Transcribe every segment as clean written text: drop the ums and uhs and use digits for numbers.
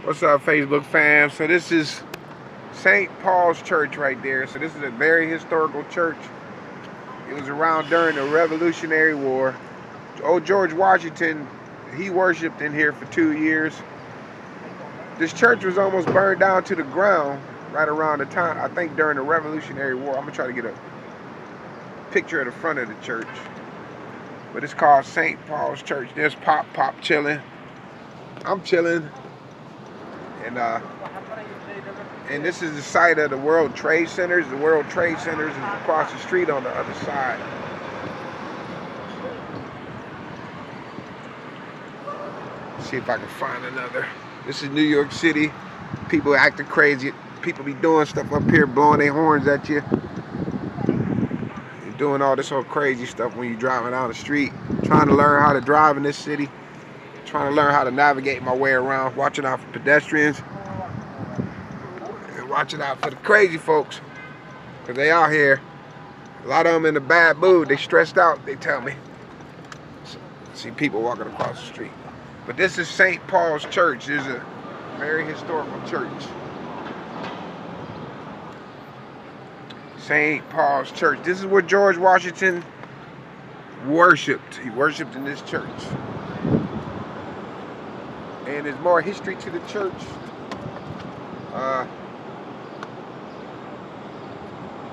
What's up, Facebook fam? So this is St. Paul's Church right there. So this is a very historical church. It was around during the Revolutionary War. Old George Washington, he worshipped in here for 2 years. This church was almost burned down to the ground right around the time, I think during the Revolutionary War. I'm gonna try to get a picture of the front of the church. But it's called St. Paul's Church. There's Pop chilling. I'm chilling. And this is the site of the World Trade Centers. The World Trade Centers is across the street on the other side. Let's see if I can find another. This is New York City. People acting crazy. People be doing stuff up here, blowing their horns at you. You're doing all this whole crazy stuff when you're driving down the street. Trying to learn how to drive in this city. Trying to learn how to navigate my way around. Watching out for pedestrians. Watching out for the crazy folks, because they out here. A lot of them in a bad mood. They stressed out, they tell me. See people walking across the street. But this is St. Paul's Church. It's a very historical church. St. Paul's Church. This is where George Washington worshipped. He worshipped in this church. And there's more history to the church.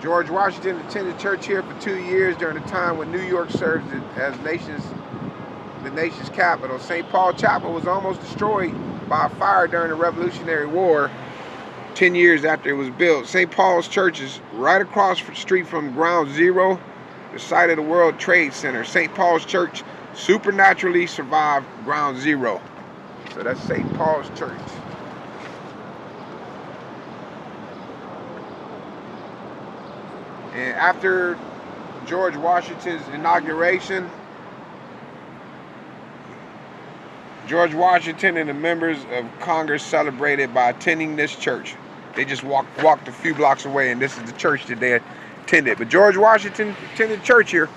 George Washington attended church here for 2 years during the time when New York served as the nation's capital. St. Paul Chapel was almost destroyed by a fire during the Revolutionary War 10 years after it was built. St. Paul's Church is right across the street from Ground Zero, the site of the World Trade Center. St. Paul's Church supernaturally survived Ground Zero. So that's St. Paul's Church. And after George Washington's inauguration, George Washington and the members of Congress celebrated by attending this church. They just walked a few blocks away, and this is the church that they attended. But George Washington attended church here.